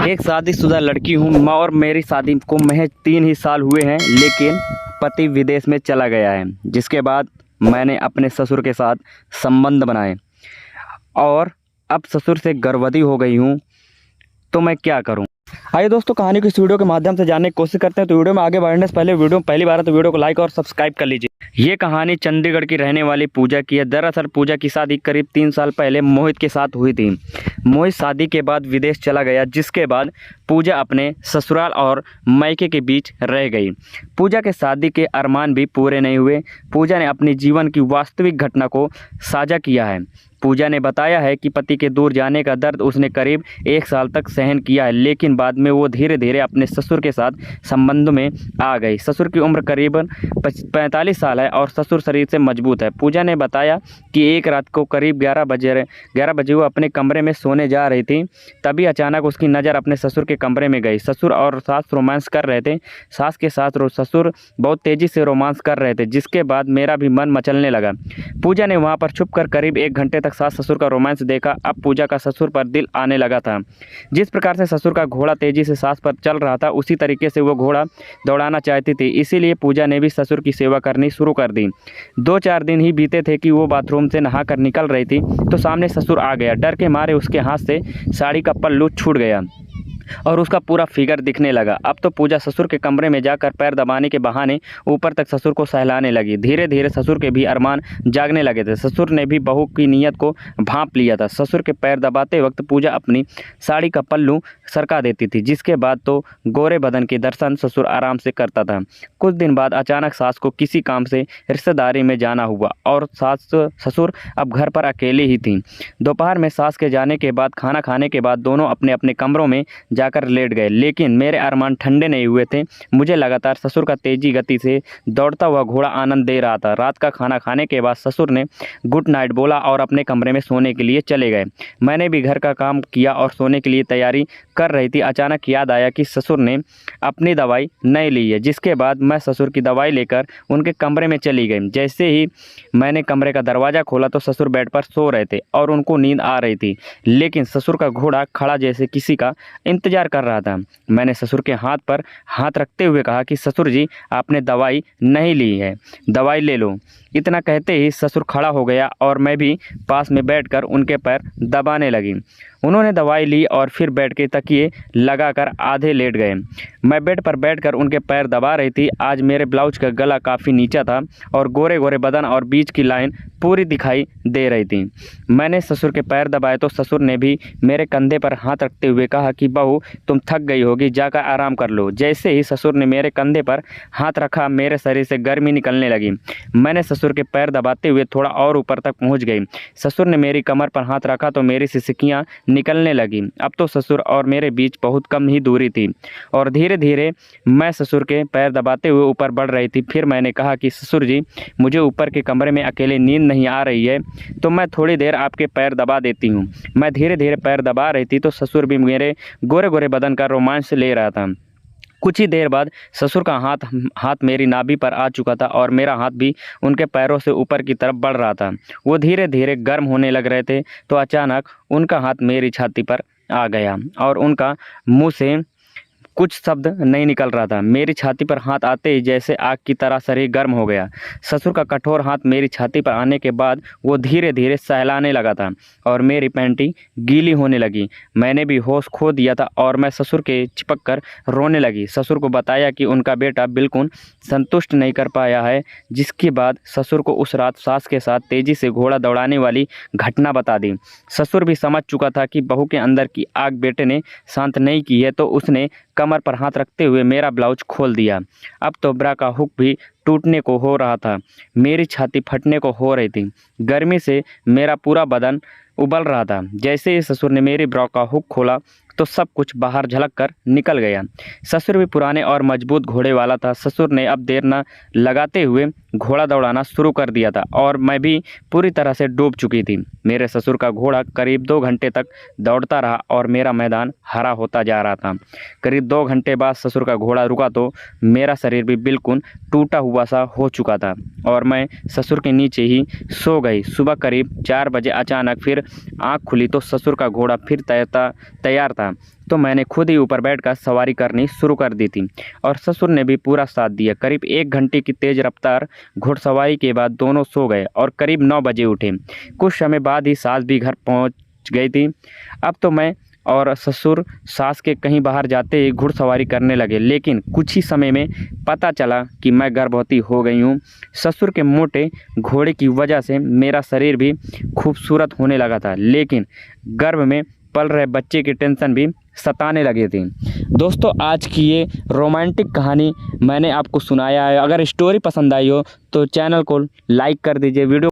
एक शादीशुदा लड़की हूँ मैं और मेरी शादी को महज 3 ही साल हुए हैं, लेकिन पति विदेश में चला गया है। जिसके बाद मैंने अपने ससुर के साथ संबंध बनाए और अब ससुर से गर्भवती हो गई हूँ, तो मैं क्या करूँ। आइए दोस्तों, कहानी को इस वीडियो के माध्यम से जानने की कोशिश करते हैं। तो वीडियो में आगे बढ़ने से पहले वीडियो पहली बार है तो वीडियो को लाइक और सब्सक्राइब कर लीजिए। ये कहानी चंडीगढ़ की रहने वाली पूजा की है। दरअसल पूजा की शादी करीब 3 साल पहले मोहित के साथ हुई थी। मोहित शादी के बाद विदेश चला गया, जिसके बाद पूजा अपने ससुराल और मायके के बीच रह गई। पूजा के शादी के अरमान भी पूरे नहीं हुए। पूजा ने अपनी जीवन की वास्तविक घटना को साझा किया है। पूजा ने बताया है कि पति के दूर जाने का दर्द उसने करीब 1 साल तक सहन किया है, लेकिन बाद में वो धीरे धीरे अपने ससुर के साथ संबंध में आ गई। ससुर की उम्र करीबन 45 साल है और ससुर शरीर से मजबूत है। पूजा ने बताया कि एक रात को करीब 11 बजे वो अपने कमरे में सोने जा रही थी, तभी अचानक उसकी नज़र अपने ससुर के कमरे में गई। ससुर और सास रोमांस कर रहे थे। सास के साथ ससुर बहुत तेज़ी से रोमांस कर रहे थे, जिसके बाद मेरा भी मन मचलने लगा। पूजा ने वहाँ पर छुप कर करीब 1 घंटे सास ससुर का रोमांस देखा। अब पूजा का ससुर पर दिल आने लगा था। जिस प्रकार से ससुर का घोड़ा तेजी से सास पर चल रहा था, उसी तरीके से वो घोड़ा दौड़ाना चाहती थी। इसीलिए पूजा ने भी ससुर की सेवा करनी शुरू कर दी। 2-4 दिन ही बीते थे कि वो बाथरूम से नहाकर निकल रही थी तो सामने ससुर आ गया। डर के मारे उसके हाथ से साड़ी का पल्लू छूट गया और उसका पूरा फिगर दिखने लगा। अब तो पूजा ससुर के कमरे में जाकर पैर दबाने के बहाने ऊपर तक ससुर को सहलाने लगी। धीरे धीरे ससुर के भी अरमान जागने लगे थे। ससुर ने भी बहू की नीयत को भांप लिया था। ससुर के पैर दबाते वक्त पूजा अपनी साड़ी का पल्लू सरका देती थी, जिसके बाद तो गोरे बदन के दर्शन ससुर आराम से करता था। कुछ दिन बाद अचानक सास को किसी काम से रिश्तेदारी में जाना हुआ और सास ससुर अब घर पर अकेले ही थी। दोपहर में सास के जाने के बाद खाना खाने के बाद दोनों अपने अपने कमरों में जाकर लेट गए, लेकिन मेरे अरमान ठंडे नहीं हुए थे। मुझे लगातार ससुर का तेजी गति से दौड़ता हुआ घोड़ा आनंद दे रहा था। रात का खाना खाने के बाद ससुर ने गुड नाइट बोला और अपने कमरे में सोने के लिए चले गए। मैंने भी घर का काम किया और सोने के लिए तैयारी कर रही थी। अचानक याद आया कि ससुर ने अपनी दवाई नहीं ली है, जिसके बाद मैं ससुर की दवाई लेकर उनके कमरे में चली गई। जैसे ही मैंने कमरे का दरवाज़ा खोला तो ससुर बेड पर सो रहे थे और उनको नींद आ रही थी, लेकिन ससुर का घोड़ा खड़ा जैसे किसी का इंतजार कर रहा था। मैंने ससुर के हाथ पर हाथ रखते हुए कहा कि ससुर जी, आपने दवाई नहीं ली है, दवाई ले लो। इतना कहते ही ससुर खड़ा हो गया और मैं भी पास में बैठकर उनके पैर दबाने लगी। उन्होंने दवाई ली और फिर बेड के तकिए लगाकर आधे लेट गए। मैं बेड पर बैठकर उनके पैर दबा रही थी। आज मेरे ब्लाउज का गला काफ़ी नीचा था और गोरे गोरे बदन और बीच की लाइन पूरी दिखाई दे रही थी। मैंने ससुर के पैर दबाए तो ससुर ने भी मेरे कंधे पर हाथ रखते हुए कहा कि बहू, तुम थक गई होगी, जाकर आराम कर लो। जैसे ही ससुर ने मेरे कंधे पर हाथ रखा, मेरे शरीर से गर्मी निकलने लगी। मैंने ससुर के पैर दबाते हुए थोड़ा और ऊपर तक पहुंच गई। ससुर ने मेरी कमर पर हाथ रखा तो मेरी सिसकियां निकलने लगी। अब तो ससुर और मेरे बीच बहुत कम ही दूरी थी और धीरे धीरे मैं ससुर के पैर दबाते हुए ऊपर बढ़ रही थी। फिर मैंने कहा कि ससुर जी, मुझे ऊपर के कमरे में अकेले नींद नहीं आ रही है, तो मैं थोड़ी देर आपके पैर दबा देती हूँ। मैं धीरे धीरे पैर दबा रही थी तो ससुर भी मेरे गोरे गोरे बदन का रोमांस ले रहा था। कुछ ही देर बाद ससुर का हाथ मेरी नाभि पर आ चुका था और मेरा हाथ भी उनके पैरों से ऊपर की तरफ बढ़ रहा था। वो धीरे धीरे गर्म होने लग रहे थे तो अचानक उनका हाथ मेरी छाती पर आ गया और उनका मुंह से कुछ शब्द नहीं निकल रहा था। मेरी छाती पर हाथ आते ही जैसे आग की तरह शरीर गर्म हो गया। ससुर का कठोर हाथ मेरी छाती पर आने के बाद वो धीरे धीरे सहलाने लगा था और मेरी पैंटी गीली होने लगी। मैंने भी होश खो दिया था और मैं ससुर के चिपक कर रोने लगी। ससुर को बताया कि उनका बेटा बिल्कुल संतुष्ट नहीं कर पाया है, जिसके बाद ससुर को उस रात सास के साथ तेज़ी से घोड़ा दौड़ाने वाली घटना बता दी। ससुर भी समझ चुका था कि बहू के अंदर की आग बेटे ने शांत नहीं की है, तो उसने कमर पर हाथ रखते हुए मेरा ब्लाउज खोल दिया। अब तो ब्रा का हुक भी टूटने को हो रहा था। मेरी छाती फटने को हो रही थी। गर्मी से मेरा पूरा बदन उबल रहा था। जैसे ही ससुर ने मेरी ब्रा का हुक खोला तो सब कुछ बाहर झलक कर निकल गया। ससुर भी पुराने और मजबूत घोड़े वाला था। ससुर ने अब देर न लगाते हुए घोड़ा दौड़ाना शुरू कर दिया था और मैं भी पूरी तरह से डूब चुकी थी। मेरे ससुर का घोड़ा करीब 2 घंटे तक दौड़ता रहा और मेरा मैदान हरा होता जा रहा था। करीब 2 घंटे बाद ससुर का घोड़ा रुका तो मेरा शरीर भी बिल्कुल टूटा हुआ सा हो चुका था और मैं ससुर के नीचे ही सो गई। सुबह करीब 4 बजे अचानक फिर आँख खुली तो ससुर का घोड़ा फिर तैयार था। था तो मैंने खुद ही ऊपर बैठकर सवारी करनी शुरू कर दी थी और ससुर ने भी पूरा साथ दिया। करीब 1 घंटे की तेज़ रफ्तार घुड़सवारी के बाद दोनों सो गए और करीब 9 बजे उठे। कुछ समय बाद ही सास भी घर पहुंच गई थी। अब तो मैं और ससुर सास के कहीं बाहर जाते ही घुड़सवारी करने लगे, लेकिन कुछ ही समय में पता चला कि मैं गर्भवती हो गई हूँ। ससुर के मोटे घोड़े की वजह से मेरा शरीर भी खूबसूरत होने लगा था, लेकिन गर्भ में पल रहे बच्चे की टेंशन भी सताने लगे थे। दोस्तों, आज की ये रोमांटिक कहानी मैंने आपको सुनाया है। अगर स्टोरी पसंद आई हो तो चैनल को लाइक कर दीजिए, वीडियो